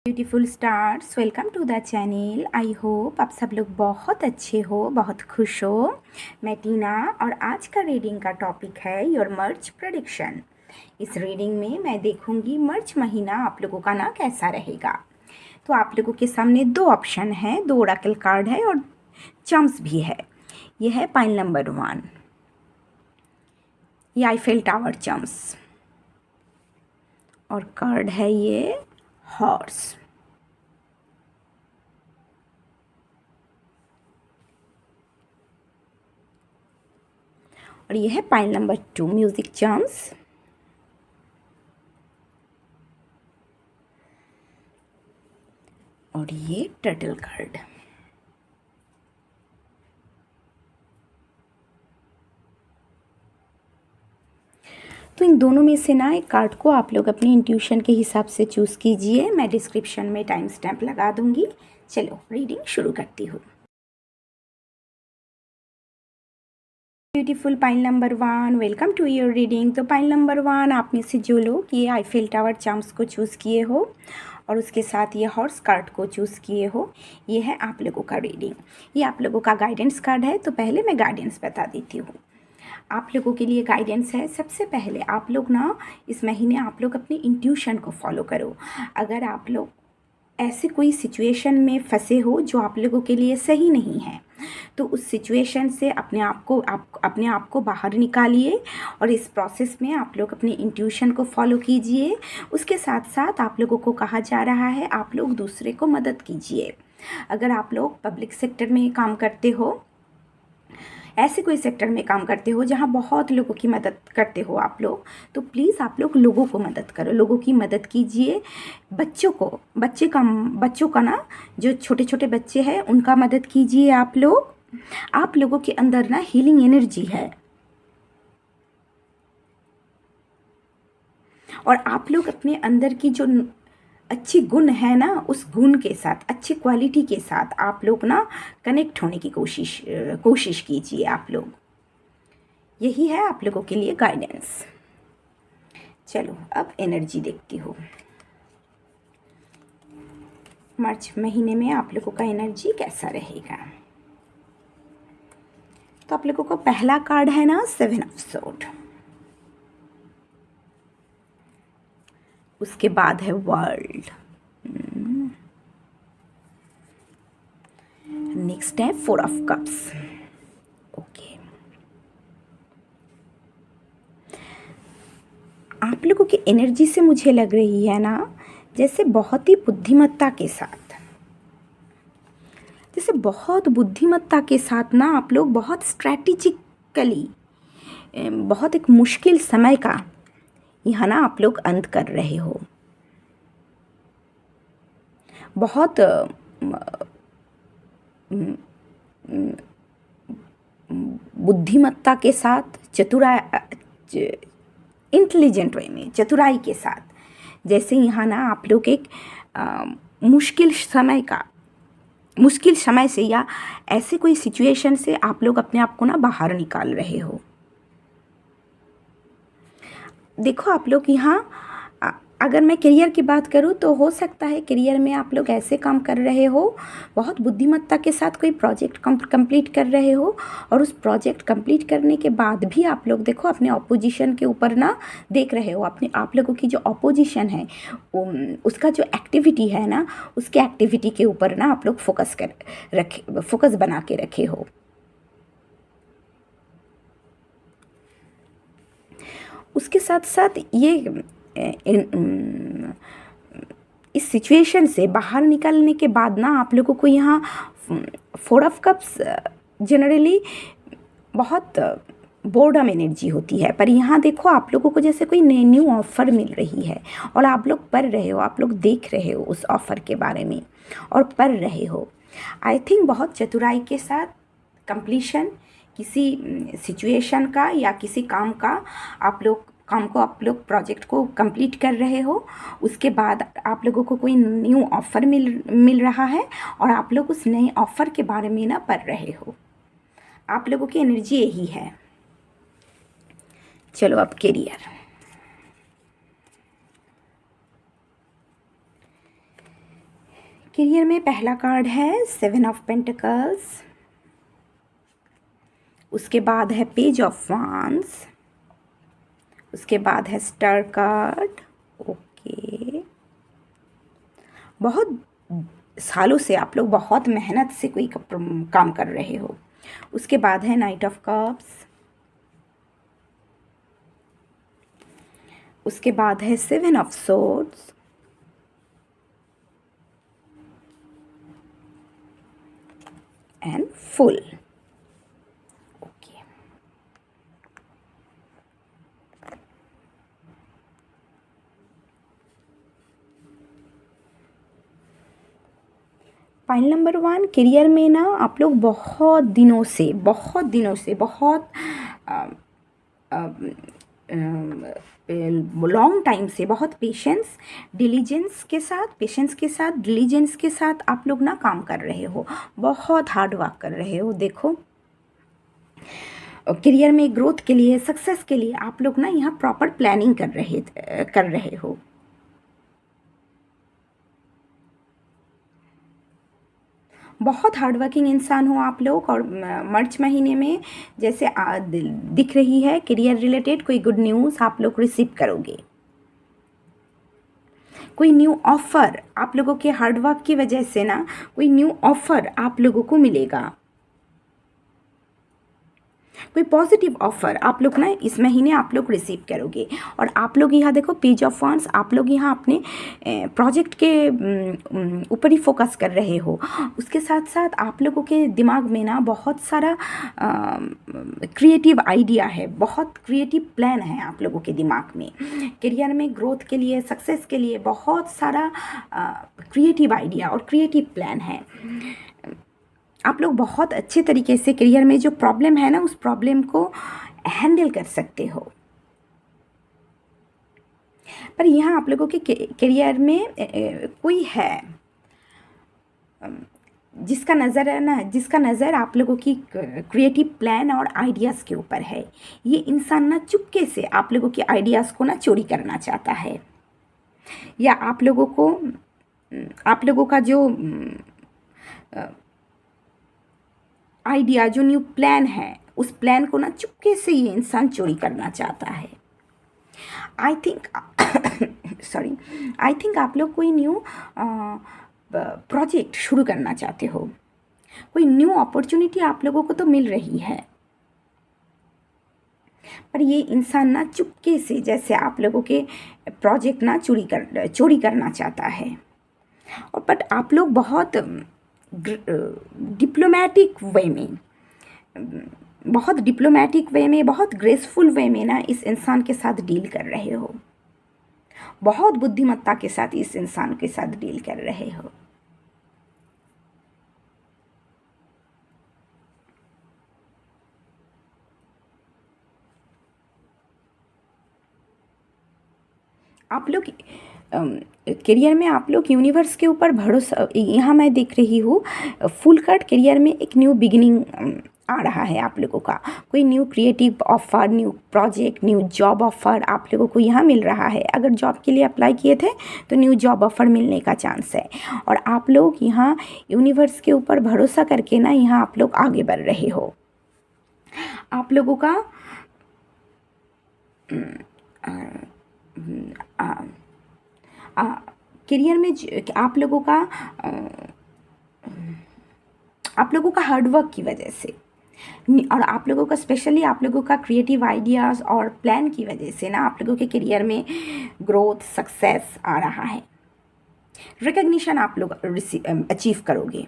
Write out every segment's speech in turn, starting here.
Beautiful stars, welcome to the channel. I hope आप सब लोग बहुत अच्छे हो, बहुत खुश हो। मैं टीना और आज का रीडिंग का टॉपिक है योर मार्च प्रेडिक्शन। इस रीडिंग में मैं देखूंगी मार्च महीना आप लोगों का ना कैसा रहेगा। तो आप लोगों के सामने दो ऑप्शन है, दो ओरेकल कार्ड है और चम्स भी है। ये है पाइल नंबर 1, ये आईफेल टावर चम्स, और कार्ड है ये हॉर्स। और ये है पाइल नंबर 2, म्यूजिक चम्स। और ये टर्टल कार्ड। तो इन दोनों में से ना एक कार्ड को आप लोग अपनी इंट्यूशन के हिसाब से चूज़ कीजिए। मैं डिस्क्रिप्शन में टाइम स्टैम्प लगा दूंगी। चलो रीडिंग शुरू करती हूँ। Beautiful pile number 1, welcome to your reading. तो पाइल नंबर 1, आप में से जो लोग ये आईफेल टावर चार्म्स को चूज़ किए हो और उसके साथ ये हॉर्स कार्ड को चूज़ किए हो, ये है आप लोगों का रीडिंग। ये आप लोगों का गाइडेंस कार्ड है। तो पहले मैं गाइडेंस बता देती हूँ। आप लोगों के लिए गाइडेंस है, सबसे पहले आप लोग ना इस महीने आप लोग अपनी इंट्यूशन को फॉलो करो। अगर आप लोग ऐसे कोई सिचुएशन में फंसे हो जो आप लोगों के लिए सही नहीं है, तो उस सिचुएशन से अपने आप को बाहर निकालिए और इस प्रोसेस में आप लोग अपनी इंट्यूशन को फॉलो कीजिए। उसके साथ साथ आप लोगों को कहा जा रहा है आप लोग दूसरे को मदद कीजिए। अगर आप लोग पब्लिक सेक्टर में काम करते हो, ऐसे कोई सेक्टर में काम करते हो जहाँ बहुत लोगों की मदद करते हो आप लोग, तो प्लीज़ आप लोग लोगों को मदद करो, लोगों की मदद कीजिए। बच्चों का ना, जो छोटे छोटे बच्चे हैं उनका मदद कीजिए आप लोग। आप लोगों के अंदर ना हीलिंग एनर्जी है और आप लोग अपने अंदर की जो अच्छी गुण है ना, उस गुण के साथ, अच्छी क्वालिटी के साथ आप लोग ना कनेक्ट होने की कोशिश कीजिए आप लोग। यही है आप लोगों के लिए गाइडेंस। चलो अब एनर्जी देखती हूँ। मार्च महीने में आप लोगों का एनर्जी कैसा रहेगा। तो आप लोगों को पहला कार्ड है ना 7 ऑफ सोर्ड, उसके बाद है वर्ल्ड, नेक्स्ट है 4 ऑफ कप्स। ओके, आप लोगों की एनर्जी से मुझे लग रही है ना, जैसे बहुत ही बुद्धिमत्ता के साथ, जैसे बहुत बुद्धिमत्ता के साथ ना आप लोग बहुत स्ट्रैटेजिकली, बहुत एक मुश्किल समय का यहाँ ना आप लोग अंत कर रहे हो। बहुत बुद्धिमत्ता के साथ, इंटेलिजेंट वे में, चतुराई के साथ, जैसे यहाँ ना आप लोग एक मुश्किल समय से या ऐसे कोई सिचुएशन से आप लोग अपने आप को ना बाहर निकाल रहे हो। देखो आप लोग यहाँ, अगर मैं करियर की बात करूँ तो हो सकता है करियर में आप लोग ऐसे काम कर रहे हो, बहुत बुद्धिमत्ता के साथ कोई प्रोजेक्ट कंप्लीट कर रहे हो, और उस प्रोजेक्ट कंप्लीट करने के बाद भी आप लोग देखो अपने ऑपोजिशन के ऊपर ना देख रहे हो। अपने आप लोगों की जो ऑपोजिशन है, उसका जो एक्टिविटी है ना, उसके एक्टिविटी के ऊपर ना आप लोग फोकस बना के रखे हो। उसके साथ साथ ये इस सिचुएशन से बाहर निकलने के बाद ना आप लोगों को यहाँ 4 ऑफ कप्स जनरली बहुत बोर्डम एनर्जी होती है, पर यहाँ देखो आप लोगों को जैसे कोई न्यू ऑफ़र मिल रही है और आप लोग पढ़ रहे हो, आप लोग देख रहे हो उस ऑफ़र के बारे में और पढ़ रहे हो। आई थिंक बहुत चतुराई के साथ कंप्लीशन किसी सिचुएशन का या किसी काम को आप लोग प्रोजेक्ट को कंप्लीट कर रहे हो। उसके बाद आप लोगों को कोई न्यू ऑफ़र मिल रहा है और आप लोग उस नए ऑफ़र के बारे में ना पढ़ रहे हो। आप लोगों की एनर्जी यही है। चलो अब करियर में पहला कार्ड है 7 ऑफ पेंटिकल्स, उसके बाद है पेज ऑफ वांड्स, उसके बाद है स्टार कार्ड। ओके, बहुत सालों से आप लोग बहुत मेहनत से कोई काम कर रहे हो। उसके बाद है नाइट ऑफ कप्स, उसके बाद है 7 of swords, and full. Okay, file number 1, career में ना आप लोग बहुत दिनों से बहुत लॉन्ग टाइम से बहुत पेशेंस के साथ डिलीजेंस के साथ आप लोग ना काम कर रहे हो, बहुत हार्ड वर्क कर रहे हो। देखो, करियर में ग्रोथ के लिए, सक्सेस के लिए आप लोग ना यहाँ प्रॉपर प्लानिंग कर रहे हो। बहुत हार्ड वर्किंग इंसान हो आप लोग। और मार्च महीने में जैसे दिख रही है करियर रिलेटेड कोई गुड न्यूज़ आप लोग रिसीव करोगे। कोई न्यू ऑफ़र आप लोगों के हार्ड वर्क की वजह से ना कोई न्यू ऑफ़र आप लोगों को मिलेगा। कोई पॉजिटिव ऑफ़र आप लोग ना इस महीने आप लोग रिसीव करोगे। और आप लोग यहाँ देखो पेज ऑफ वांड्स, आप लोग यहाँ अपने प्रोजेक्ट के ऊपर ही फोकस कर रहे हो। उसके साथ साथ आप लोगों के दिमाग में ना बहुत सारा क्रिएटिव आइडिया है, बहुत क्रिएटिव प्लान है आप लोगों के दिमाग में। करियर में ग्रोथ के लिए, सक्सेस के लिए बहुत सारा क्रिएटिव आइडिया और क्रिएटिव प्लान है। आप लोग बहुत अच्छे तरीके से करियर में जो प्रॉब्लम है ना उस प्रॉब्लम को हैंडल कर सकते हो। पर यहाँ आप लोगों के करियर में कोई है जिसका नज़र आप लोगों की क्रिएटिव प्लान और आइडियाज़ के ऊपर है। ये इंसान ना चुपके से आप लोगों के आइडियाज़ को ना चोरी करना चाहता है, या आप लोगों का जो आइडिया, जो न्यू प्लान है उस प्लान को ना चुपके से ये इंसान चोरी करना चाहता है। आई थिंक आप लोग कोई न्यू प्रोजेक्ट शुरू करना चाहते हो। कोई न्यू अपॉर्चुनिटी आप लोगों को तो मिल रही है, पर ये इंसान ना चुपके से जैसे आप लोगों के प्रोजेक्ट ना चोरी करना चाहता है। और बट आप लोग बहुत डिप्लोमेटिक वे में, बहुत ग्रेसफुल वे में ना इस इंसान के साथ डील कर रहे हो। बहुत बुद्धिमत्ता के साथ इस इंसान के साथ डील कर रहे हो। आप लोग करियर में आप लोग यूनिवर्स के ऊपर भरोसा, यहाँ मैं देख रही हूँ फुल कार्ड। करियर में एक न्यू बिगिनिंग आ रहा है आप लोगों का। कोई new creative offer, new project, new job offer आप लोगों को यहाँ मिल रहा है। अगर जॉब के लिए अप्लाई किए थे तो न्यू जॉब ऑफर मिलने का चांस है। और आप लोग यहाँ यूनिवर्स के ऊपर भरोसा करके ना यहाँ आप लोग आगे बढ़ रहे हो। आप लोगों का करियर में आप लोगों का हार्डवर्क की वजह से और आप लोगों का स्पेशली आप लोगों का क्रिएटिव आइडियाज़ और प्लान की वजह से ना आप लोगों के करियर में ग्रोथ, सक्सेस आ रहा है। रिकग्निशन आप लोग अचीव करोगे।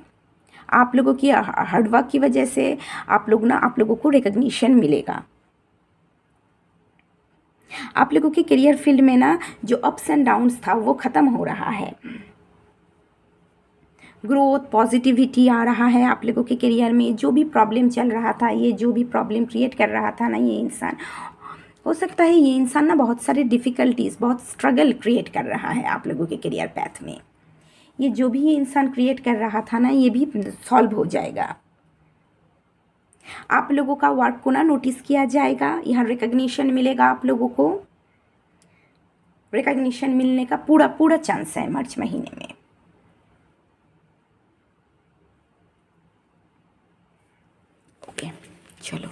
आप लोगों की हार्डवर्क की वजह से आप लोगों को रिकग्निशन मिलेगा। आप लोगों के करियर फील्ड में ना जो अप्स एंड डाउन्स था वो ख़त्म हो रहा है। ग्रोथ, पॉजिटिविटी आ रहा है आप लोगों के करियर में। जो भी प्रॉब्लम चल रहा था, ये जो भी प्रॉब्लम क्रिएट कर रहा था ना ये इंसान, हो सकता है ये इंसान ना बहुत सारे डिफ़िकल्टीज़, बहुत स्ट्रगल क्रिएट कर रहा है आप लोगों के करियर पैथ में। ये जो भी ये इंसान क्रिएट कर रहा था ना ये भी सॉल्व हो जाएगा। आप लोगों का वर्क को ना नोटिस किया जाएगा। यहाँ रिकग्निशन मिलेगा। आप लोगों को रिकग्निशन मिलने का पूरा चांस है मार्च महीने में। चलो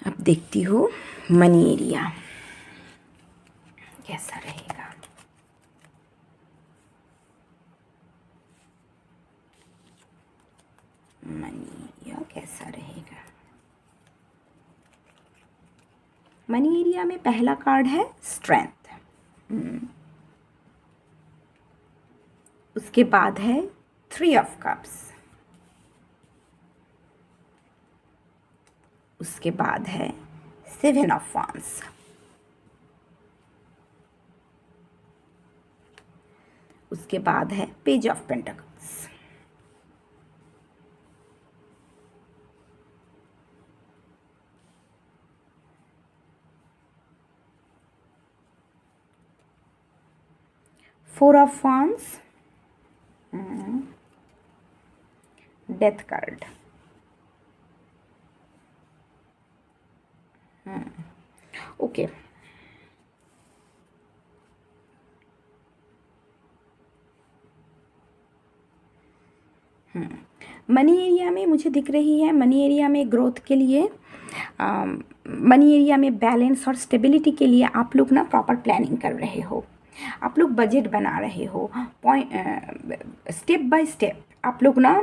अब देखती हूँ मनी एरिया कैसा रहेगा। मनी एरिया कैसा रहेगा। मनी एरिया में पहला कार्ड है स्ट्रेंथ, उसके बाद है 3 ऑफ कप्स, उसके बाद है 7 ऑफ वांड्स, उसके बाद है page of pentacles, four of wands, death card, okay. Money area में मुझे दिख रही है, मनी एरिया में ग्रोथ के लिए, मनी एरिया में बैलेंस और स्टेबिलिटी के लिए आप लोग ना प्रॉपर प्लानिंग कर रहे हो, आप लोग बजट बना रहे हो, स्टेप बाय स्टेप आप लोग ना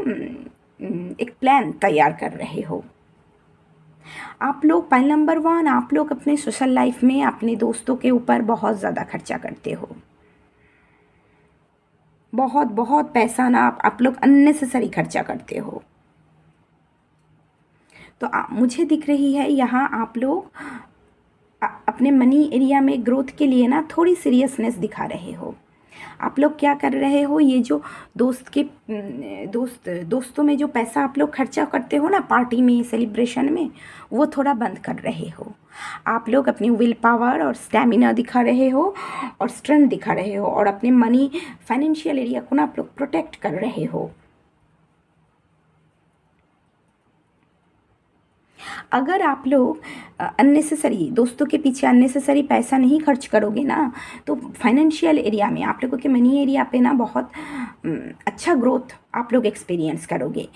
एक प्लान तैयार कर रहे हो। आप लोग पॉइंट नंबर 1, आप लोग अपने सोशल लाइफ में अपने दोस्तों के ऊपर बहुत ज़्यादा खर्चा करते हो, बहुत बहुत पैसा ना आप लोग अननेसेसरी खर्चा करते हो। तो मुझे दिख रही है यहाँ आप लोग अपने मनी एरिया में ग्रोथ के लिए ना थोड़ी सीरियसनेस दिखा रहे हो। आप लोग क्या कर रहे हो, ये जो दोस्तों में जो पैसा आप लोग खर्चा करते हो ना पार्टी में, सेलिब्रेशन में, वो थोड़ा बंद कर रहे हो। आप लोग अपनी विल पावर और स्टैमिना दिखा रहे हो और स्ट्रेंथ दिखा रहे हो और अपने मनी फाइनेंशियल एरिया को ना आप लोग प्रोटेक्ट कर रहे हो। अगर आप लोग अननेसेसरी दोस्तों के पीछे अननेसेसरी पैसा नहीं खर्च करोगे ना, तो फाइनेंशियल एरिया में आप लोगों के मनी एरिया पे ना बहुत अच्छा ग्रोथ आप लोग एक्सपीरियंस करोगे।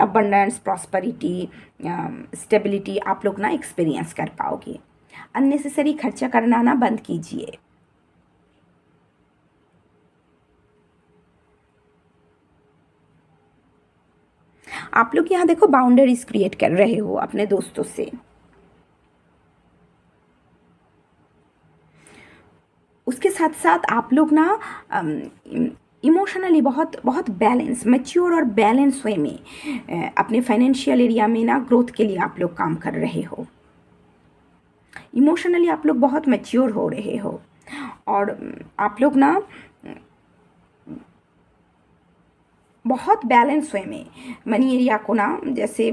अबंडेंस, प्रॉस्पेरिटी, स्टेबिलिटी आप लोग ना एक्सपीरियंस कर पाओगे। अननेसेसरी खर्चा करना ना बंद कीजिए। आप लोग यहाँ देखो बाउंड्रीज क्रिएट कर रहे हो अपने दोस्तों से। उसके साथ साथ आप लोग ना इमोशनली बहुत बहुत बैलेंस, मैच्योर और बैलेंस वे में अपने फाइनेंशियल एरिया में ना ग्रोथ के लिए आप लोग काम कर रहे हो। इमोशनली आप लोग बहुत मैच्योर हो रहे हो और आप लोग ना बहुत बैलेंस वे में मनी एरिया को ना जैसे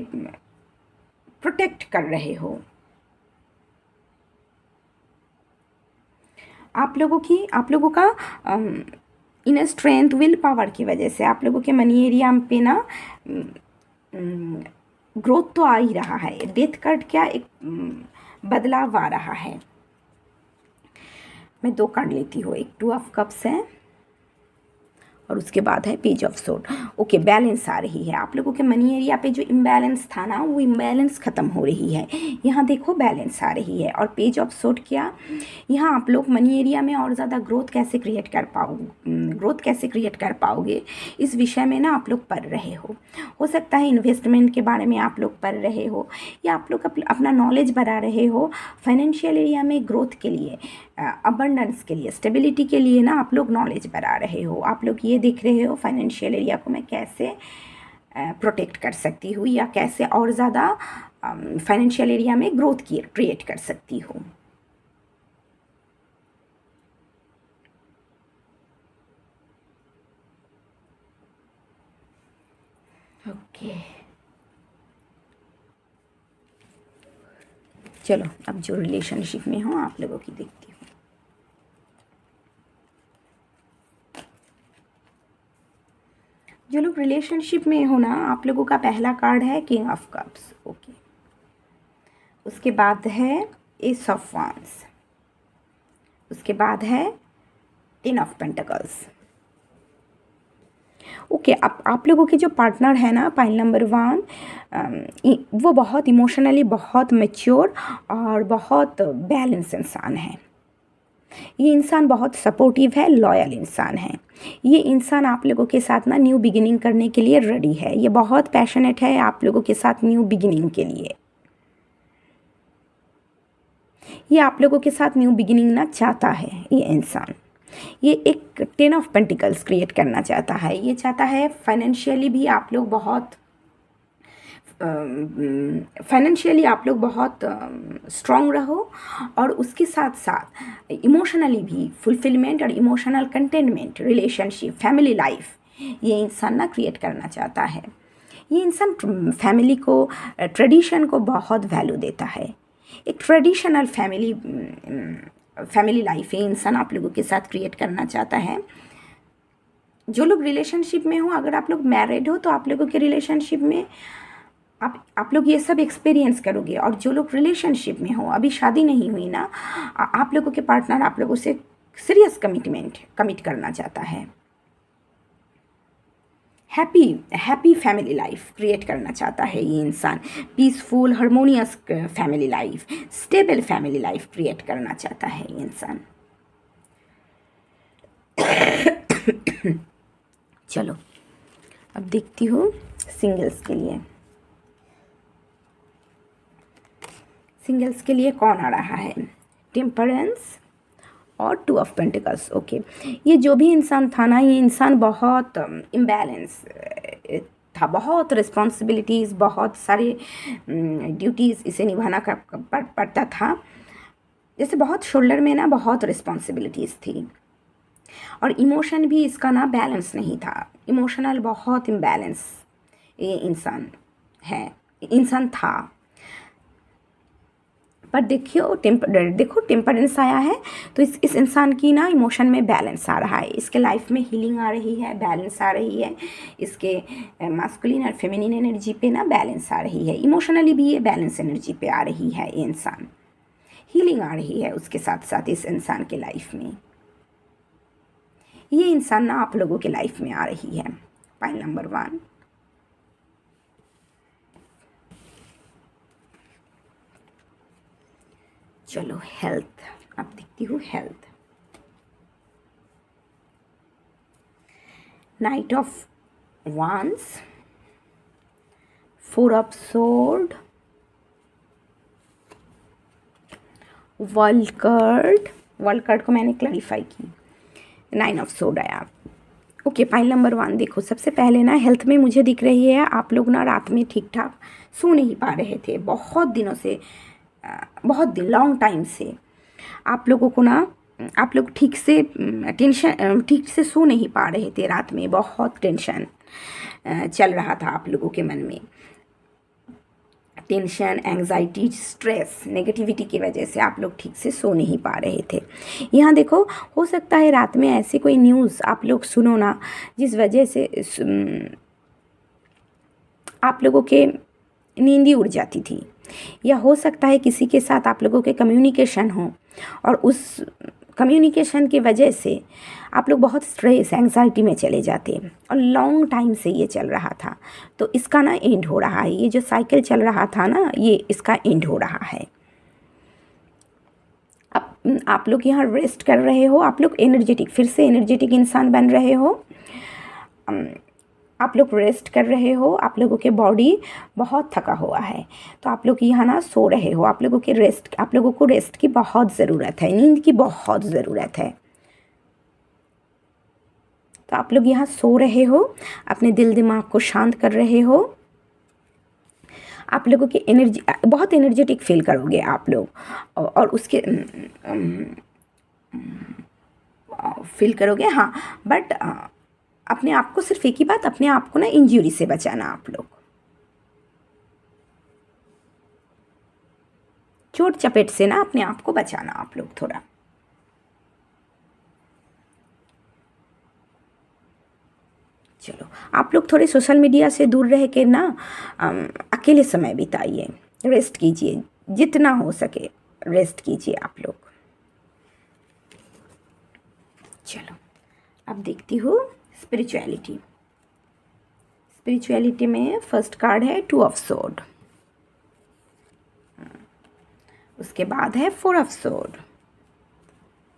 प्रोटेक्ट कर रहे हो। आप लोगों का इनर स्ट्रेंथ, विल पावर की वजह से आप लोगों के मनी एरिया पे ना ग्रोथ तो आ ही रहा है। डेथ कार्ड क्या एक बदलाव आ रहा है। मैं 2 कार्ड लेती हूँ, एक 2 ऑफ कप्स है और उसके बाद है page of sword. Okay, balance आ रही है। आप लोगों के मनी एरिया पे जो इम्बैलेंस था ना, वो इम्बैलेंस ख़त्म हो रही है। यहाँ देखो बैलेंस आ रही है। और पेज ऑफ सोर्ड क्या, यहाँ आप लोग मनी एरिया में और ज़्यादा ग्रोथ कैसे क्रिएट कर पाओगे, इस विषय में ना आप लोग पढ़ रहे हो सकता है इन्वेस्टमेंट के बारे में आप लोग पढ़ रहे हो, या आप लोग अपना नॉलेज बढ़ा रहे हो फाइनेंशियल एरिया में ग्रोथ के लिए, अबंडेंस के लिए, स्टेबिलिटी के लिए ना आप लोग नॉलेज बढ़ा रहे हो। आप लोग ये देख रहे हो फाइनेंशियल एरिया को मैं कैसे प्रोटेक्ट कर सकती हूँ या कैसे और ज़्यादा फाइनेंशियल एरिया में ग्रोथ क्रिएट कर सकती हूँ। ओके, चलो अब जो रिलेशनशिप में हो आप लोगों की देखती हूँ। जो लोग रिलेशनशिप में हो ना, आप लोगों का पहला कार्ड है किंग ऑफ कप्स। ओके, उसके बाद है एस ऑफ वांड्स, उसके बाद है 10 ऑफ पेंटिकल्स, ओके, आप लोगों के जो पार्टनर है ना पाइल नंबर 1, वो बहुत इमोशनली बहुत मैच्योर और बहुत बैलेंस इंसान है। ये इंसान बहुत सपोर्टिव है, लॉयल इंसान है। ये इंसान आप लोगों के साथ ना न्यू बिगिनिंग करने के लिए रेडी है। ये बहुत पैशनेट है आप लोगों के साथ न्यू बिगिनिंग के लिए। ये आप लोगों के साथ न्यू बिगिनिंग ना चाहता है ये इंसान। ये एक 10 ऑफ पेंटिकल्स क्रिएट करना चाहता है। ये चाहता है फाइनेंशियली भी आप लोग बहुत स्ट्रॉन्ग रहो, और उसके साथ साथ इमोशनली भी फुलफिलमेंट और emotional containment, relationship, family life ये इंसान ना क्रिएट करना चाहता है। ये इंसान फैमिली को, ट्रेडिशन को बहुत वैल्यू देता है। एक ट्रेडिशनल फैमिली लाइफ ये इंसान आप लोगों के साथ क्रिएट करना चाहता है। जो लोग रिलेशनशिप में हो, अगर आप लोग मैरिड हो तो आप लोगों के रिलेशनशिप में आप लोग ये सब एक्सपीरियंस करोगे। और जो लोग रिलेशनशिप में हो, अभी शादी नहीं हुई ना, आप लोगों के पार्टनर आप लोगों से सीरियस कमिट करना चाहता है। हैप्पी फैमिली लाइफ क्रिएट करना चाहता है ये इंसान। Peaceful harmonious family life, stable family life create करना चाहता है ये इंसान। चलो अब देखती हूँ सिंगल्स के लिए। सिंगल्स के लिए कौन आ रहा है? टेम्परेंस और 2 ऑफ पेंटिकल्स। ओके, ये जो भी इंसान था ना, ये इंसान बहुत इम्बैलेंस था। बहुत रिस्पॉन्सिबिलिटीज़, बहुत सारे ड्यूटीज़ इसे निभाना पड़ता था। जैसे बहुत शोल्डर में ना बहुत रिस्पॉन्सिबिलिटीज़ थी, और इमोशन भी इसका ना बैलेंस नहीं था। इमोशनल बहुत इम्बैलेंस ये इंसान था। पर देखो टेम्परेंस आया है, तो इस इंसान की ना इमोशन में बैलेंस आ रहा है। इसके लाइफ में हीलिंग आ रही है, बैलेंस आ रही है। इसके मास्कुलिन और फेमिनिन एनर्जी पे ना बैलेंस आ रही है। इमोशनली भी ये बैलेंस एनर्जी पे आ रही है। ये इंसान हीलिंग आ रही है उसके साथ साथ इस इंसान के लाइफ में। ये इंसान ना आप लोगों के लाइफ में आ रही है। Pile number 1। चलो हेल्थ, अब देखती हूँ हेल्थ। नाइट ऑफ वांस, 4 ऑफ सोर्ड, वर्ल्ड कार्ड को मैंने क्लैरिफाई की, 9 ऑफ सोर्ड आया। ओके, पाइल नंबर 1 देखो, सबसे पहले ना हेल्थ में मुझे दिख रही है आप लोग ना रात में ठीक ठाक सो नहीं पा रहे थे। बहुत दिनों से, लॉन्ग टाइम से आप लोगों को ना, आप लोग ठीक से सो नहीं पा रहे थे रात में। बहुत टेंशन चल रहा था आप लोगों के मन में। टेंशन, एंग्जाइटी, स्ट्रेस, नेगेटिविटी की वजह से आप लोग ठीक से सो नहीं पा रहे थे। यहाँ देखो, हो सकता है रात में ऐसी कोई न्यूज़ आप लोग सुनो ना, जिस वजह से आप लोगों के नींद ही उड़ जाती थी। या हो सकता है किसी के साथ आप लोगों के कम्युनिकेशन हो, और उस कम्युनिकेशन की वजह से आप लोग बहुत स्ट्रेस, एंग्जाइटी में चले जाते, और लॉन्ग टाइम से ये चल रहा था। तो इसका ना एंड हो रहा है। ये जो साइकिल चल रहा था ना, ये इसका एंड हो रहा है। अब आप लोग यहाँ रेस्ट कर रहे हो। आप लोग फिर से एनर्जेटिक इंसान बन रहे हो। आप लोग रेस्ट कर रहे हो। आप लोगों के बॉडी बहुत थका हुआ है, तो आप लोग यहाँ ना सो रहे हो। आप लोगों को रेस्ट की बहुत ज़रूरत है, नींद की बहुत ज़रूरत है। तो आप लोग यहाँ सो रहे हो, अपने दिल दिमाग को शांत कर रहे हो। आप लोगों की एनर्जी, बहुत एनर्जेटिक फील करोगे आप लोग, और उसके फील करोगे। हाँ, बट अपने आप को, सिर्फ एक ही बात, अपने आप को ना इंजरी से बचाना। आप लोग चोट चपेट से ना अपने आप को बचाना आप लोग थोड़ा। चलो, आप लोग थोड़े सोशल मीडिया से दूर रह के ना अकेले समय बिताइए, रेस्ट कीजिए, जितना हो सके रेस्ट कीजिए आप लोग। चलो अब देखती हूँ स्पिरिचुअलिटी। स्पिरिचुअलिटी में फर्स्ट कार्ड है 2 ऑफ सोर्ड, उसके बाद है 4 of sword,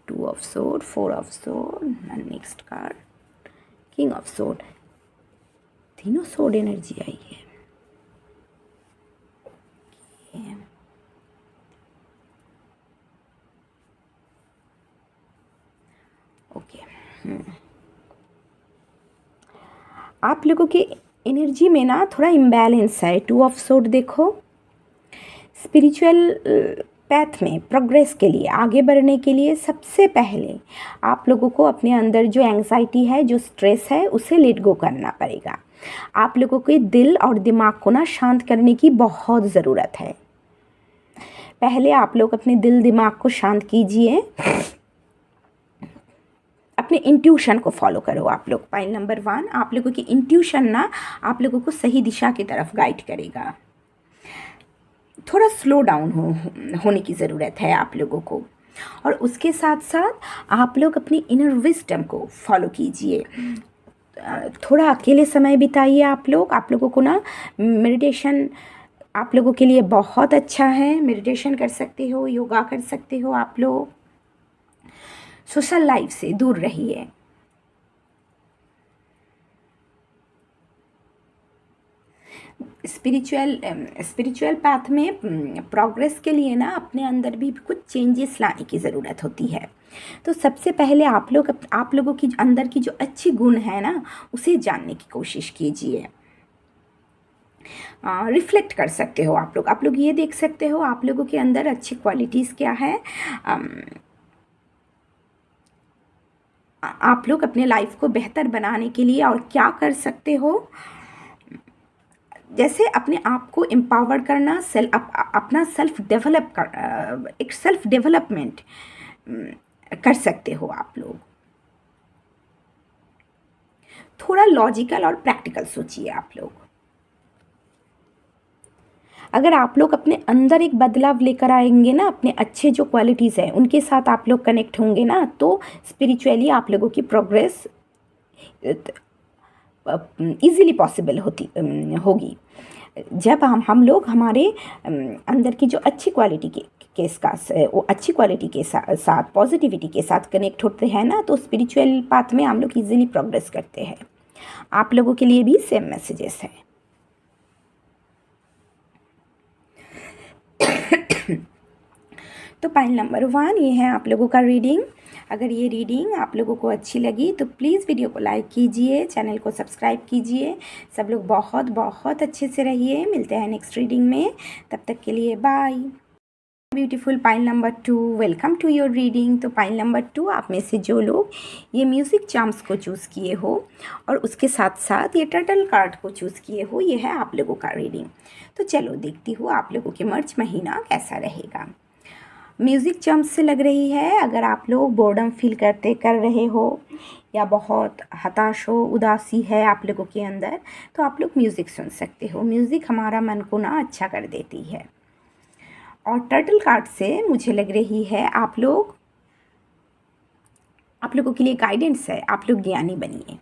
2 of sword, 4 of sword, next card king of sword. तीनों सोर्ड एनर्जी आई है। ओके, आप लोगों की एनर्जी में ना थोड़ा इम्बैलेंस है। 2 ऑफ सोर्ड देखो, स्पिरिचुअल पैथ में प्रोग्रेस के लिए, आगे बढ़ने के लिए सबसे पहले आप लोगों को अपने अंदर जो एंग्जाइटी है, जो स्ट्रेस है, उसे लेट गो करना पड़ेगा। आप लोगों के दिल और दिमाग को ना शांत करने की बहुत ज़रूरत है। पहले आप लोग अपने दिल दिमाग को शांत कीजिए, अपने इंट्यूशन को फॉलो करो। आप लोग पॉइंट नंबर 1, आप लोगों की इंट्यूशन ना आप लोगों को सही दिशा की तरफ गाइड करेगा। थोड़ा स्लो डाउन होने की ज़रूरत है आप लोगों को, और उसके साथ साथ आप लोग अपनी इनर विजडम को फॉलो कीजिए। थोड़ा अकेले समय बिताइए। आप लोगों को ना मेडिटेशन आप लोगों के लिए बहुत अच्छा है। मेडिटेशन कर सकते हो, योगा कर सकते हो। आप लोग सोशल लाइफ से दूर रहिए। स्पिरिचुअल पाथ में प्रोग्रेस के लिए ना अपने अंदर भी कुछ चेंजेस लाने की ज़रूरत होती है। तो सबसे पहले आप लोगों की अंदर की जो अच्छी गुण है ना, उसे जानने की कोशिश कीजिए। रिफ्लेक्ट कर सकते हो आप लोग ये देख सकते हो आप लोगों के अंदर अच्छी क्वालिटीज़ क्या है। आप लोग अपने लाइफ को बेहतर बनाने के लिए और क्या कर सकते हो, जैसे अपने आप को एम्पावर करना, अपना एक सेल्फ डेवलपमेंट कर सकते हो आप लोग। थोड़ा लॉजिकल और प्रैक्टिकल सोचिए आप लोग। अगर आप लोग अपने अंदर एक बदलाव लेकर आएंगे ना, अपने अच्छे जो क्वालिटीज़ हैं उनके साथ आप लोग कनेक्ट होंगे ना, तो स्पिरिचुअली आप लोगों की प्रोग्रेस इजीली पॉसिबल होगी। जब हम लोग हमारे अंदर की जो अच्छी क्वालिटी वो अच्छी क्वालिटी के साथ पॉजिटिविटी के साथ कनेक्ट होते हैं ना, तो स्पिरिचुअल पाथ में हम लोग इजीली प्रोग्रेस करते हैं। आप लोगों के लिए भी सेम मैसेजेस हैं। तो पॉइंट नंबर 1 ये है आप लोगों का रीडिंग। अगर ये रीडिंग आप लोगों को अच्छी लगी तो प्लीज़ वीडियो को लाइक कीजिए, चैनल को सब्सक्राइब कीजिए। सब लोग बहुत बहुत अच्छे से रहिए। मिलते हैं नेक्स्ट रीडिंग में, तब तक के लिए bye. Beautiful pile number 2, welcome to your reading. तो पाइल नंबर 2, आप में से जो लोग ये म्यूज़िक चार्म्स को चूज़ किए हो और उसके साथ साथ ये टर्टल कार्ड को चूज़ किए हो, ये है आप लोगों का रीडिंग। तो चलो देखती हूँ आप लोगों के मार्च महीना कैसा रहेगा। म्यूज़िक चार्म्स से लग रही है अगर आप लोग बोर्डम फील कर रहे हो या बहुत हताश हो, उदासी है आप लोगों के अंदर, तो आप लोग म्यूज़िक सुन सकते हो। म्यूज़िक हमारा मन को ना अच्छा कर देती है। और टर्टल कार्ड से मुझे लग रही है आप लोगों के लिए गाइडेंस है। आप लोग ज्ञानी बनिए,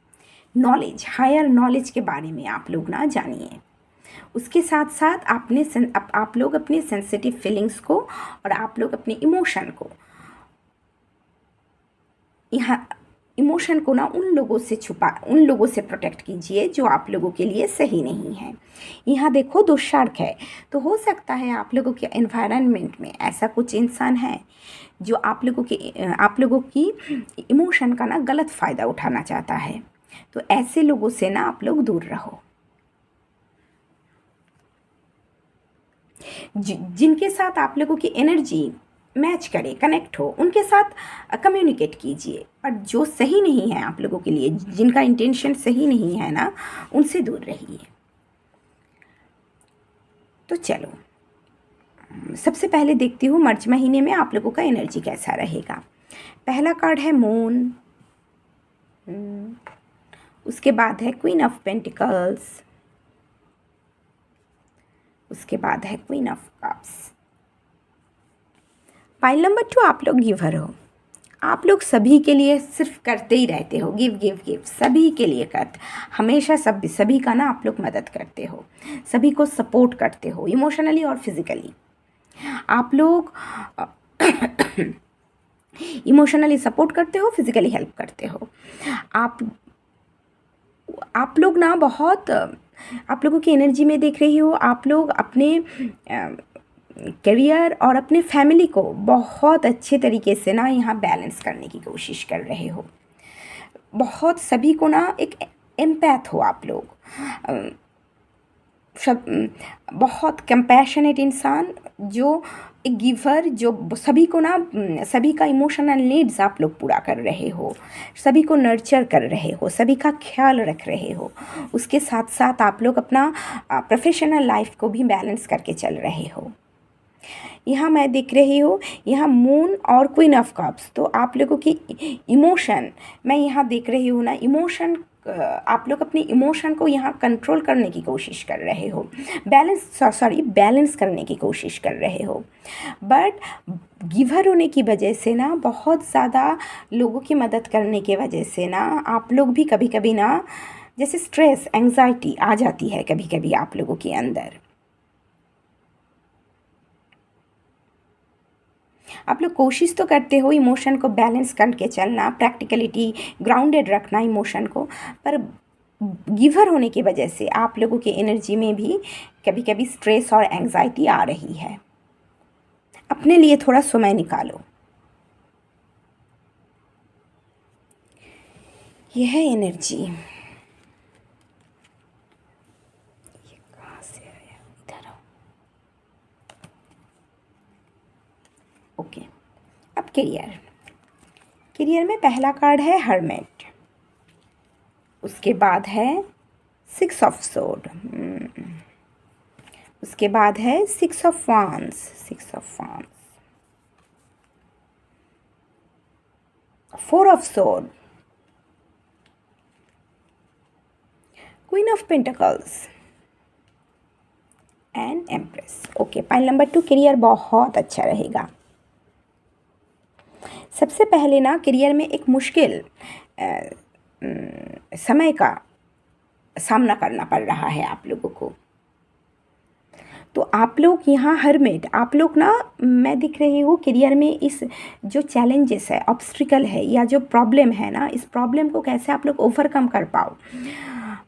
नॉलेज, हायर नॉलेज के बारे में आप लोग ना जानिए। उसके साथ साथ आप लोग अपने सेंसिटिव फीलिंग्स को और आप लोग अपने इमोशन को ना उन लोगों से प्रोटेक्ट कीजिए जो आप लोगों के लिए सही नहीं है। यहाँ देखो 2 शार्क है, तो हो सकता है आप लोगों के एनवायरनमेंट में ऐसा कुछ इंसान है जो आप लोगों की इमोशन का ना गलत फ़ायदा उठाना चाहता है। तो ऐसे लोगों से ना आप लोग दूर रहो। जिनके साथ आप लोगों की एनर्जी मैच करे, कनेक्ट हो, उनके साथ कम्युनिकेट कीजिए। और जो सही नहीं है आप लोगों के लिए, जिनका इंटेंशन सही नहीं है ना, उनसे दूर रहिए। तो चलो सबसे पहले देखती हूँ मार्च महीने में आप लोगों का एनर्जी कैसा रहेगा। पहला कार्ड है मून, उसके बाद है क्वीन ऑफ पेंटिकल्स, उसके बाद है queen of cups. Pile number 2, आप लोग गिवर हो। आप लोग सभी के लिए सिर्फ करते ही रहते हो, गिव गिव गिव, सभी के लिए करते, हमेशा सभी का ना आप लोग मदद करते हो, सभी को सपोर्ट करते हो इमोशनली और फिजिकली। आप लोग इमोशनली सपोर्ट करते हो, फिजिकली हेल्प करते हो। आप लोग ना बहुत, आप लोगों की एनर्जी में देख रही हो, आप लोग अपने करियर और अपने फैमिली को बहुत अच्छे तरीके से ना यहाँ बैलेंस करने की कोशिश कर रहे हो। बहुत सभी को ना एक एम्पैथ हो आप लोग, सब बहुत कंपैशनेट इंसान, जो एक गिवर, जो सभी को ना, सभी का इमोशनल नीड्स आप लोग पूरा कर रहे हो, सभी को नर्चर कर रहे हो, सभी का ख्याल रख रहे हो। उसके साथ साथ आप लोग अपना प्रोफेशनल लाइफ को भी बैलेंस करके चल रहे हो। यहाँ मैं देख रही हूँ, यहाँ मून और क्वीन ऑफ कप्स, तो आप लोगों की इमोशन मैं यहाँ देख रही हूँ ना, इमोशन, आप लोग अपने इमोशन को यहाँ कंट्रोल करने की कोशिश कर रहे हो, बैलेंस करने की कोशिश कर रहे हो। बट गिवर होने की वजह से ना, बहुत ज़्यादा लोगों की मदद करने की वजह से ना, आप लोग भी कभी कभी ना, जैसे स्ट्रेस, एंग्जाइटी आ जाती है कभी कभी आप लोगों के अंदर। आप लोग कोशिश तो करते हो इमोशन को बैलेंस करके चलना, प्रैक्टिकलिटी, ग्राउंडेड रखना इमोशन को, पर गिवर होने की वजह से आप लोगों की एनर्जी में भी कभी कभी स्ट्रेस और एंग्जाइटी आ रही है। अपने लिए थोड़ा समय निकालो। यह है एनर्जी। ये कहाँ से आया? इधर आओ। ओके, अब करियर में पहला कार्ड है हर्मिट, उसके बाद है 6 ऑफ सोर्ड, उसके बाद है 6 of wands, 4 of sword, queen of pentacles and empress. Okay, pile number 2, career बहुत अच्छा रहेगा। सबसे पहले ना, करियर में एक मुश्किल समय का सामना करना पड़ रहा है आप लोगों को, तो आप लोग यहाँ हर्मिट, आप लोग ना, मैं दिख रही हूँ करियर में इस जो चैलेंजेस है, ऑब्स्टिकल है, या जो प्रॉब्लम है ना, इस प्रॉब्लम को कैसे आप लोग ओवरकम कर पाओ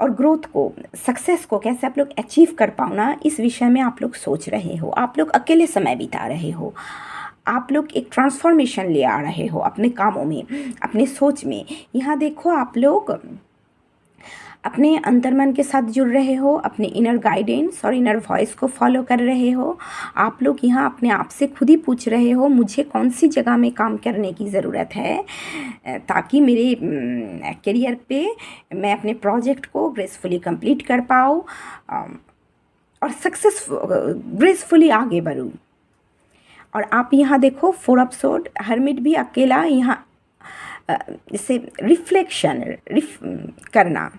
और ग्रोथ को, सक्सेस को कैसे आप लोग अचीव कर पाओ ना, इस विषय में आप लोग सोच रहे हो। आप लोग अकेले समय बिता रहे हो, आप लोग एक ट्रांसफॉर्मेशन ले आ रहे हो अपने कामों में, अपने सोच में। यहाँ देखो, आप लोग अपने अंतर्मन के साथ जुड़ रहे हो, अपने इनर गाइडेंस और इनर वॉइस को फॉलो कर रहे हो। आप लोग यहाँ अपने आप से खुद ही पूछ रहे हो, मुझे कौन सी जगह में काम करने की ज़रूरत है ताकि मेरे करियर पे मैं अपने प्रोजेक्ट को ग्रेसफुली कंप्लीट कर पाऊँ और ग्रेसफुली आगे बढ़ूँ। और आप यहाँ देखो, 4 ऑफ सोर्ड, हर्मिट भी अकेला यहाँ जैसे रिफ्लेक्शन करना,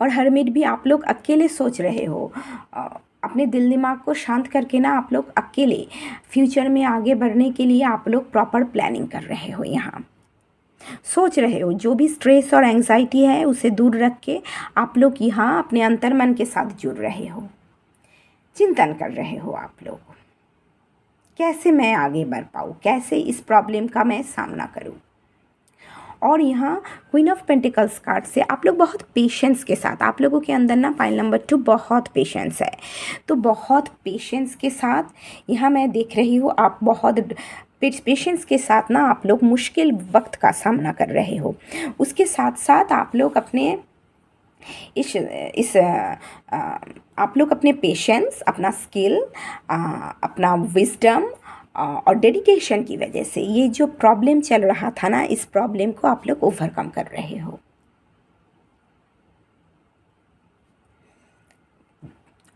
और हर्मिट भी आप लोग अकेले सोच रहे हो, अपने दिल दिमाग को शांत करके ना, आप लोग अकेले फ्यूचर में आगे बढ़ने के लिए आप लोग प्रॉपर प्लानिंग कर रहे हो। यहाँ सोच रहे हो, जो भी स्ट्रेस और एंग्जाइटी है उसे दूर रख के आप लोग यहाँ अपने अंतर्मन के साथ जुड़ रहे हो, चिंतन कर रहे हो आप लोग, कैसे मैं आगे बढ़ पाऊँ, कैसे इस प्रॉब्लम का मैं सामना करूँ। और यहाँ क्वीन ऑफ पेंटिकल्स कार्ड से आप लोग बहुत पेशेंस के साथ, आप लोगों के अंदर ना, पाइल नंबर 2, बहुत पेशेंस है, तो बहुत पेशेंस के साथ यहाँ मैं देख रही हूँ, आप बहुत पेशेंस के साथ ना, आप लोग मुश्किल वक्त का सामना कर रहे हो। उसके साथ साथ आप लोग अपने आप लोग अपने पेशेंस, अपना स्किल, अपना विजडम और डेडिकेशन की वजह से ये जो प्रॉब्लम चल रहा था ना, इस प्रॉब्लम को आप लोग ओवरकम कर रहे हो।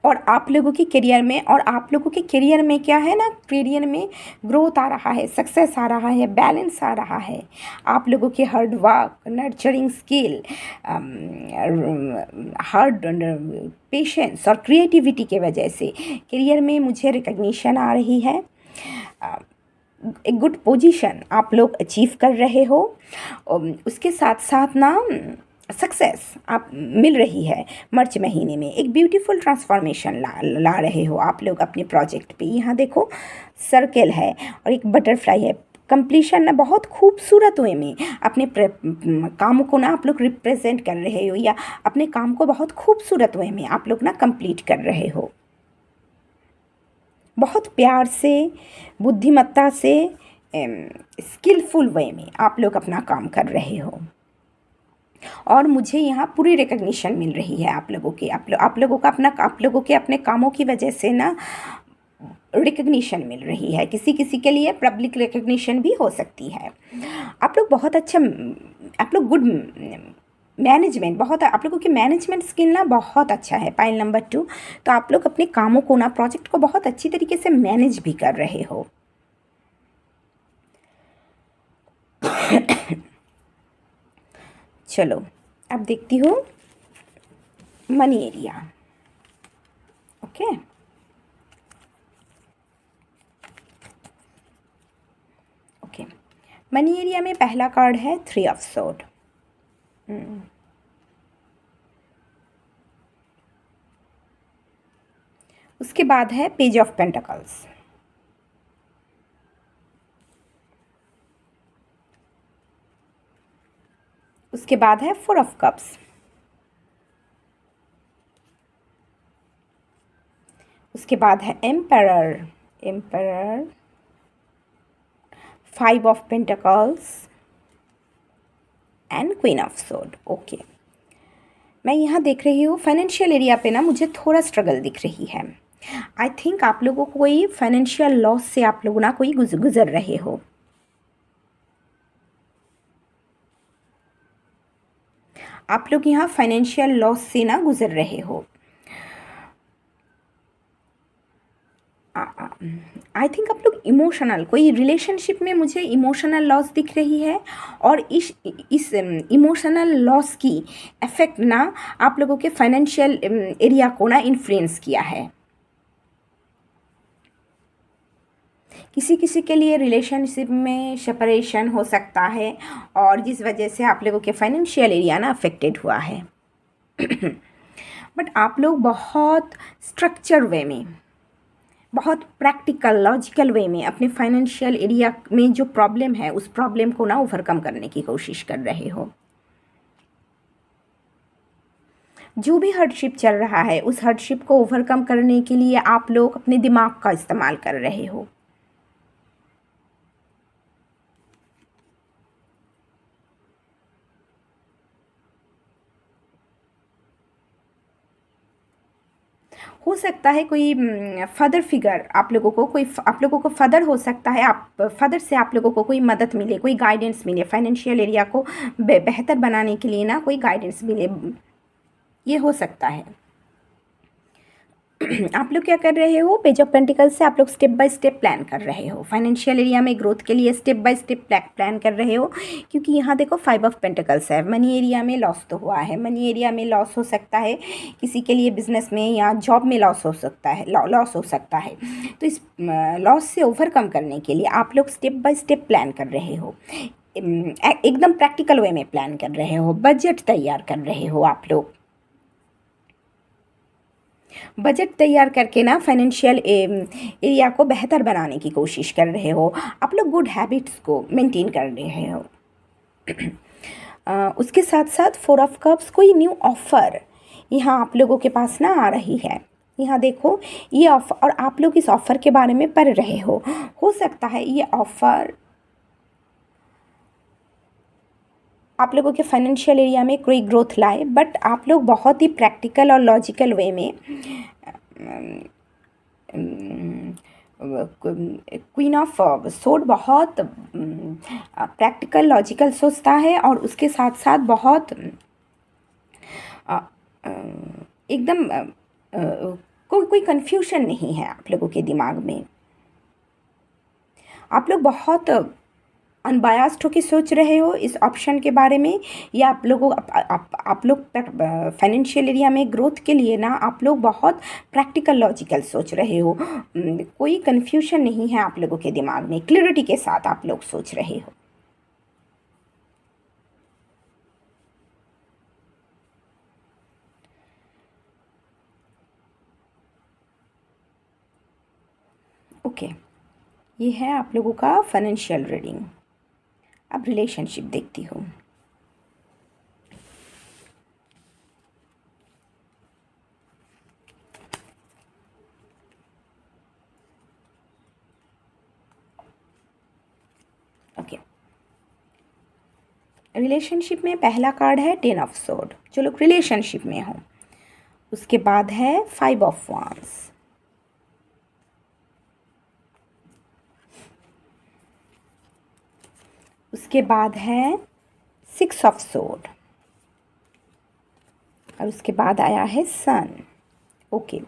और आप लोगों के करियर में, और आप लोगों के करियर में क्या है ना, करियर में ग्रोथ आ रहा है, सक्सेस आ रहा है, बैलेंस आ रहा है। आप लोगों के hard work, nurturing skill, hard patience और क्रिएटिविटी के वजह से करियर में मुझे रिकग्निशन आ रही है। एक गुड पोजीशन आप लोग अचीव कर रहे हो। उसके साथ साथ ना सक्सेस आप मिल रही है। मार्च महीने में एक ब्यूटीफुल ट्रांसफॉर्मेशन ला रहे हो आप लोग अपने प्रोजेक्ट पे। यहाँ देखो सर्कल है और एक बटरफ्लाई है। कंप्लीशन ना बहुत खूबसूरत वे में अपने काम को ना आप लोग रिप्रेजेंट कर रहे हो, या अपने काम को बहुत खूबसूरत वे में आप लोग ना कंप्लीट कर रहे हो। बहुत प्यार से, बुद्धिमत्ता से, स्किलफुल वे में आप लोग अपना काम कर रहे हो। और मुझे यहाँ पूरी रिकग्निशन मिल रही है आप लोगों की। आप लोगों का आप लोगों के अपने कामों की वजह से ना रिकग्निशन मिल रही है। किसी किसी के लिए पब्लिक रिकग्निशन भी हो सकती है। आप लोग बहुत अच्छा, आप लोग गुड मैनेजमेंट, बहुत आप लोगों की मैनेजमेंट स्किल ना बहुत अच्छा है। पाइल नंबर 2, तो आप लोग अपने कामों को ना, प्रोजेक्ट को बहुत अच्छी तरीके से मैनेज भी कर रहे हो। चलो अब देखती हूँ money area. Okay, okay, money area में पहला कार्ड है 3 ऑफ सोर्ड। उसके बाद है पेज ऑफ पेंटिकल्स। उसके बाद है 4 ऑफ कप्स। उसके बाद है emperor, 5 of pentacles and queen of sword. Okay, मैं यहाँ देख रही हूँ फाइनेंशियल एरिया पे ना मुझे थोड़ा स्ट्रगल दिख रही है। आई थिंक आप लोगों को कोई फाइनेंशियल लॉस से आप लोग ना कोई गुजर रहे हो। आप लोग यहाँ फाइनेंशियल लॉस से ना गुजर रहे हो। आई थिंक आप लोग इमोशनल, कोई रिलेशनशिप में मुझे इमोशनल लॉस दिख रही है, और इस इमोशनल लॉस की इफेक्ट ना आप लोगों के फाइनेंशियल एरिया को ना इन्फ्लुएंस किया है। किसी किसी के लिए रिलेशनशिप में सेपरेशन हो सकता है, और जिस वजह से आप लोगों के फाइनेंशियल एरिया ना अफेक्टेड हुआ है। बट आप लोग बहुत स्ट्रक्चर वे में, बहुत प्रैक्टिकल लॉजिकल वे में अपने फाइनेंशियल एरिया में जो प्रॉब्लम है उस प्रॉब्लम को ना ओवरकम करने की कोशिश कर रहे हो। जो भी हार्डशिप चल रहा है उस हार्डशिप को ओवरकम करने के लिए आप लोग अपने दिमाग का इस्तेमाल कर रहे हो। हो सकता है कोई फादर फिगर आप लोगों को, कोई आप लोगों को फादर हो सकता है, आप फादर से आप लोगों को कोई मदद मिले, कोई गाइडेंस मिले, फाइनेंशियल एरिया को बेहतर बनाने के लिए ना कोई गाइडेंस मिले, ये हो सकता है। आप लोग क्या कर रहे हो, पेज ऑफ पेंटिकल्स से आप लोग स्टेप बाय स्टेप प्लान कर रहे हो। फाइनेंशियल एरिया में ग्रोथ के लिए स्टेप बाय स्टेप प्लान कर रहे हो, क्योंकि यहाँ देखो 5 ऑफ पेंटिकल्स है। मनी एरिया में लॉस तो हुआ है, मनी एरिया में लॉस हो सकता है, किसी के लिए बिजनेस में या जॉब में लॉस हो सकता है, लॉस हो सकता है। तो इस लॉस से ओवरकम करने के लिए आप लोग स्टेप बाय स्टेप प्लान कर रहे हो, एकदम प्रैक्टिकल वे में प्लान कर रहे हो, बजट तैयार कर रहे हो। आप लोग बजट तैयार करके ना फाइनेंशियल एरिया को बेहतर बनाने की कोशिश कर रहे हो। आप लोग गुड हैबिट्स को मेंटेन कर रहे हो। उसके साथ साथ 4 ऑफ कप्स, कोई न्यू ऑफ़र यहाँ आप लोगों के पास ना आ रही है। यहाँ देखो ये ऑफ़र, और आप लोग इस ऑफ़र के बारे में पढ़ रहे हो सकता है ये ऑफ़र आप लोगों के फाइनेंशियल एरिया में कोई ग्रोथ लाए, बट आप लोग बहुत ही प्रैक्टिकल और लॉजिकल वे में, क्वीन ऑफ सोर्ड बहुत प्रैक्टिकल लॉजिकल सोचता है, और उसके साथ साथ बहुत एकदम कोई कन्फ्यूजन नहीं है आप लोगों के दिमाग में। आप लोग बहुत अनबायास्ड होकर सोच रहे हो इस ऑप्शन के बारे में, या आप लोग फाइनेंशियल एरिया में ग्रोथ के लिए ना आप लोग बहुत प्रैक्टिकल लॉजिकल सोच रहे हो। कोई कन्फ्यूजन नहीं है आप लोगों के दिमाग में, क्लियरिटी के साथ आप लोग सोच रहे हो। ओके, ये है आप लोगों का फाइनेंशियल रीडिंग। अब रिलेशनशिप देखती हूँ। ओके, रिलेशनशिप में पहला कार्ड है 10 ऑफ सोर्ड, जो लोग रिलेशनशिप में हो। उसके बाद है 5 ऑफ वांड्स, उसके बाद है 6 ऑफ सोर्ड, और उसके बाद आया है सन। ओके,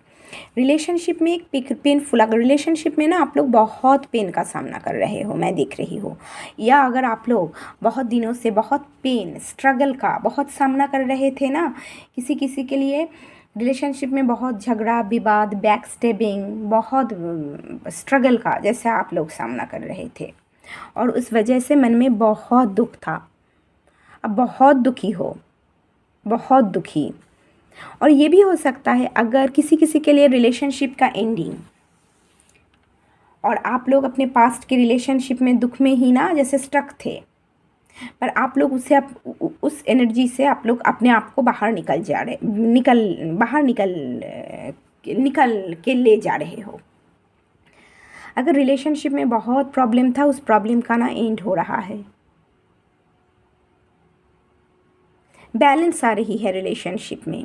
रिलेशनशिप में एक पेनफुल, अगर रिलेशनशिप में ना आप लोग बहुत पेन का सामना कर रहे हो, मैं देख रही हूँ, या अगर आप लोग बहुत दिनों से बहुत पेन स्ट्रगल का बहुत सामना कर रहे थे ना, किसी किसी के लिए रिलेशनशिप में बहुत झगड़ा विवाद बैक स्टेबिंग बहुत स्ट्रगल का जैसे आप लोग सामना कर रहे थे, और उस वजह से मन में बहुत दुख था। अब बहुत दुखी हो, बहुत दुखी। और ये भी हो सकता है अगर किसी किसी के लिए रिलेशनशिप का एंडिंग, और आप लोग अपने पास्ट के रिलेशनशिप में दुख में ही ना जैसे स्टक थे, पर आप लोग उस एनर्जी से आप लोग अपने आप को बाहर निकल के ले जा रहे हो। अगर रिलेशनशिप में बहुत प्रॉब्लम था, उस प्रॉब्लम का ना एंड हो रहा है, बैलेंस आ रही है रिलेशनशिप में।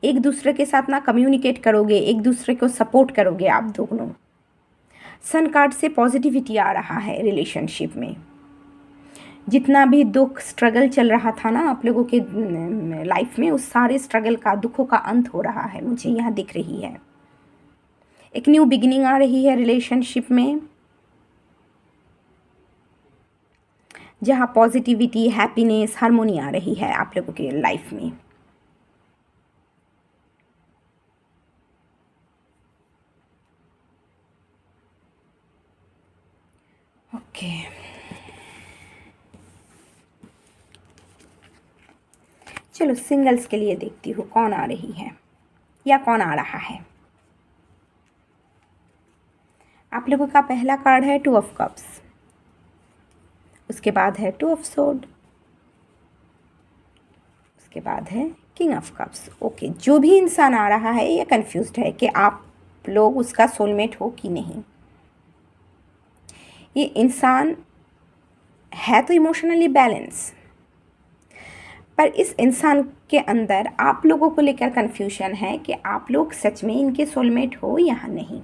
एक दूसरे के साथ ना कम्युनिकेट करोगे, एक दूसरे को सपोर्ट करोगे आप दोनों। सन कार्ड से पॉजिटिविटी आ रहा है रिलेशनशिप में। जितना भी दुख स्ट्रगल चल रहा था ना आप लोगों के लाइफ में, उस सारे स्ट्रगल का दुखों का अंत हो रहा है, मुझे यहाँ दिख रही है। एक न्यू बिगिनिंग आ रही है रिलेशनशिप में, जहाँ पॉजिटिविटी हैप्पीनेस हार्मोनी आ रही है आप लोगों के लाइफ में। ओके, चलो सिंगल्स के लिए देखती हूँ कौन आ रही है या कौन आ रहा है। आप लोगों का पहला कार्ड है 2 ऑफ कप्स, उसके बाद है 2 ऑफ सोर्ड, उसके बाद है किंग ऑफ कप्स। ओके, जो भी इंसान आ रहा है ये कंफ्यूज्ड है कि आप लोग उसका सोलमेट हो कि नहीं। ये इंसान है तो इमोशनली बैलेंस, पर इस इंसान के अंदर आप लोगों को लेकर कंफ्यूजन है कि आप लोग सच में इनके सोलमेट हो या नहीं।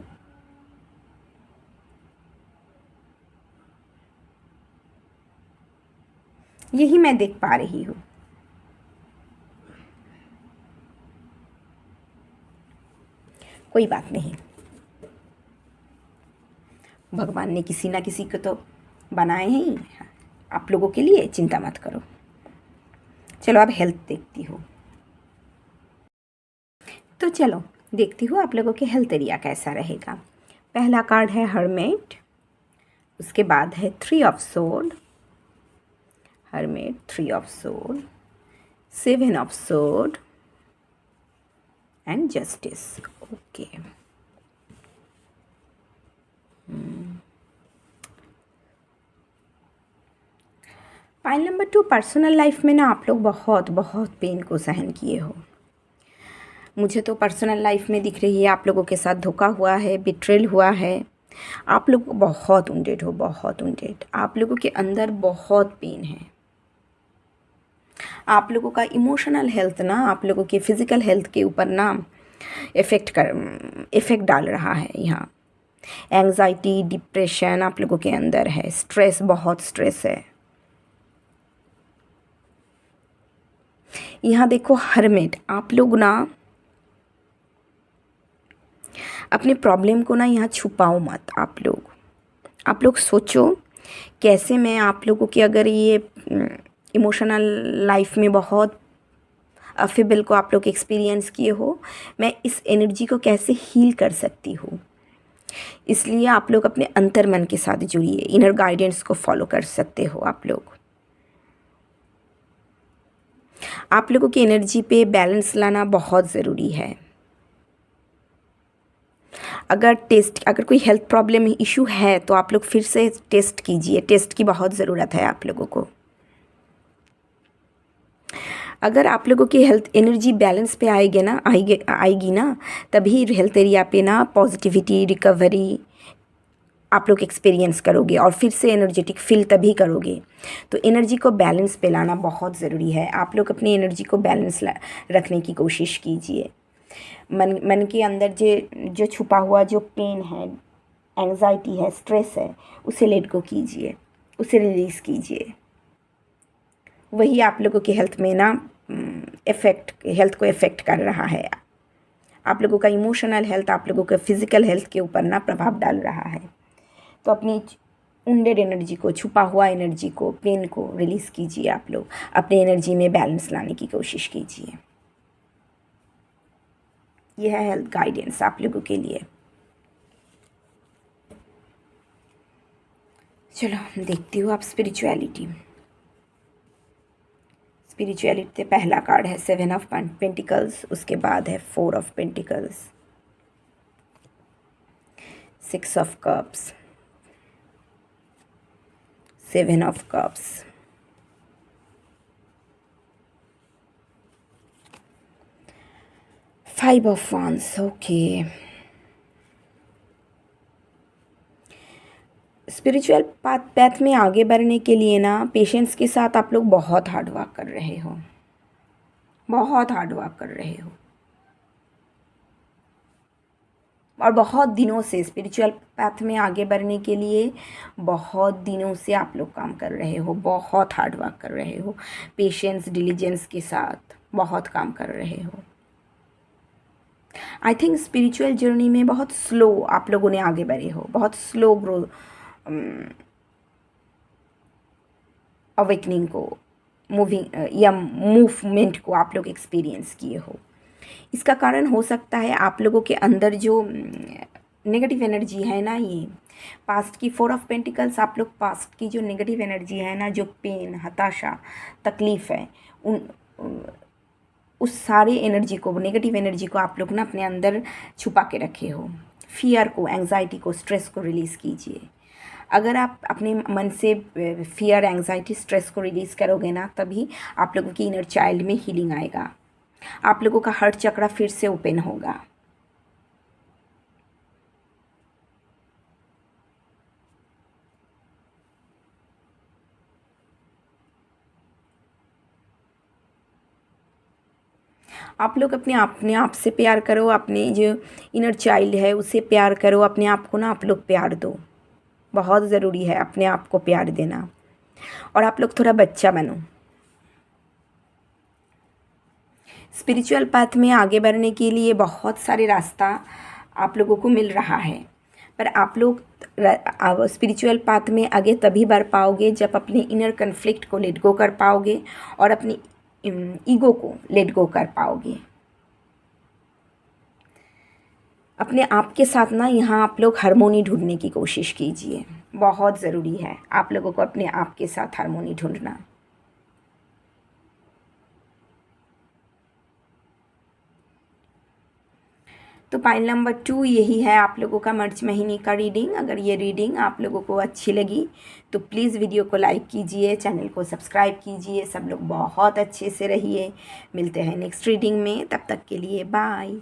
यही मैं देख पा रही हूँ। कोई बात नहीं, भगवान ने किसी ना किसी को तो बनाए ही आप लोगों के लिए, चिंता मत करो। चलो अब हेल्थ देखती हूँ। तो चलो देखती हूँ आप लोगों के हेल्थ एरिया कैसा रहेगा। पहला कार्ड है हर्मेट, उसके बाद है 3 of sword, hermit 3 of sword, 7 of sword and justice. Okay, pile number 2, personal life में ना आप लोग बहुत बहुत पेन को सहन किए हो। मुझे तो पर्सनल लाइफ में दिख रही है आप लोगों के साथ धोखा हुआ है, बिट्रेल हुआ है। आप लोग बहुत वुंडेड हो, बहुत वुंडेड। आप लोगों के अंदर बहुत पेन है। आप लोगों का इमोशनल हेल्थ ना आप लोगों के फिज़िकल हेल्थ के ऊपर ना इफ़ेक्ट डाल रहा है। यहाँ एंग्जाइटी डिप्रेशन आप लोगों के अंदर है, स्ट्रेस, बहुत स्ट्रेस है। यहाँ देखो हर्मिट, आप लोग ना अपने प्रॉब्लम को ना यहाँ छुपाओ मत। आप लोग सोचो कैसे मैं आप लोगों की, अगर ये इमोशनल लाइफ में बहुत अफेबल को आप लोग एक्सपीरियंस किए हो, मैं इस एनर्जी को कैसे हील कर सकती हूँ। इसलिए आप लोग अपने अंतर मन के साथ जुड़िए, इनर गाइडेंस को फॉलो कर सकते हो। आप लोगों की एनर्जी पे बैलेंस लाना बहुत ज़रूरी है। अगर कोई हेल्थ प्रॉब्लम इशू है तो आप लोग फिर से टेस्ट कीजिए, टेस्ट की बहुत ज़रूरत है आप लोगों को। अगर आप लोगों की हेल्थ एनर्जी बैलेंस पे आएगी ना, तभी हेल्थ एरिया पे ना पॉजिटिविटी, रिकवरी आप लोग एक्सपीरियंस करोगे और फिर से एनर्जेटिक फील तभी करोगे। तो एनर्जी को बैलेंस पे लाना बहुत ज़रूरी है। आप लोग अपनी एनर्जी को बैलेंस रखने की कोशिश कीजिए। मन के अंदर जो छुपा हुआ जो पेन है, एंग्जाइटी है, स्ट्रेस है, उसे लेट गो कीजिए, उसे रिलीज़ कीजिए। वही आप लोगों की हेल्थ में ना हेल्थ को इफ़ेक्ट कर रहा है। आप लोगों का इमोशनल हेल्थ आप लोगों के फिज़िकल हेल्थ के ऊपर ना प्रभाव डाल रहा है। तो अपनी वुंडेड एनर्जी को, छुपा हुआ एनर्जी को, पेन को रिलीज़ कीजिए। आप लोग अपनी एनर्जी में बैलेंस लाने की कोशिश कीजिए। यह है हेल्थ गाइडेंस आप लोगों के लिए। चलो देखती हूँ आप स्पिरिचुअलिटी पहला कार्ड है 7 ऑफ पेंटिकल्स, उसके बाद है 4 of pentacles, 6 of cups, 7 of cups, 5 of wands। Okay, spiritual path में आगे बढ़ने के लिए ना पेशेंस के साथ आप लोग बहुत हार्ड वर्क कर रहे हो, बहुत हार्ड वर्क कर रहे हो। और बहुत दिनों से स्पिरिचुअल पाथ में आगे बढ़ने के लिए बहुत दिनों से आप लोग काम कर रहे हो, बहुत हार्ड वर्क कर रहे हो, पेशेंस डिलीजेंस के साथ बहुत काम कर रहे हो। आई थिंक स्पिरिचुअल जर्नी में बहुत स्लो आप लोगों ने आगे बढ़े हो, बहुत स्लो ग्रो अवेकनिंग को, मूवमेंट को आप लोग एक्सपीरियंस किए हो। इसका कारण हो सकता है आप लोगों के अंदर जो नेगेटिव एनर्जी है ना, ये पास्ट की 4 ऑफ पेंटिकल्स, आप लोग पास्ट की जो नेगेटिव एनर्जी है ना, जो पेन, हताशा, तकलीफ़ है, उस सारे एनर्जी को, नेगेटिव एनर्जी को आप लोग ना अपने अंदर छुपा के रखे हो। फियर को, एंग्जाइटी को, स्ट्रेस को रिलीज़ कीजिए। अगर आप अपने मन से फियर, एंग्जाइटी, स्ट्रेस को रिलीज़ करोगे ना, तभी आप लोगों की इनर चाइल्ड में हीलिंग आएगा, आप लोगों का हार्ट चक्र फिर से ओपन होगा। आप लोग अपने आप से प्यार करो, अपने जो इनर चाइल्ड है उसे प्यार करो, अपने आप को ना आप लोग प्यार दो। बहुत ज़रूरी है अपने आप को प्यार देना। और आप लोग थोड़ा बच्चा बनो। स्पिरिचुअल पाथ में आगे बढ़ने के लिए बहुत सारे रास्ता आप लोगों को मिल रहा है, पर आप लोग स्पिरिचुअल पाथ में आगे तभी बढ़ पाओगे जब अपने इनर कन्फ्लिक्ट को लेट गो कर पाओगे और अपनी ईगो को लेट गो कर पाओगे। अपने आप के साथ ना यहाँ आप लोग हारमोनी ढूंढने की कोशिश कीजिए। बहुत ज़रूरी है आप लोगों को अपने आप के साथ हारमोनी ढूंढना। तो पाइल नंबर 2 यही है आप लोगों का मार्च महीने का रीडिंग। अगर ये रीडिंग आप लोगों को अच्छी लगी तो प्लीज़ वीडियो को लाइक कीजिए, चैनल को सब्सक्राइब कीजिए। सब लोग बहुत अच्छे से रहिए। मिलते हैं नेक्स्ट रीडिंग में, तब तक के लिए बाय।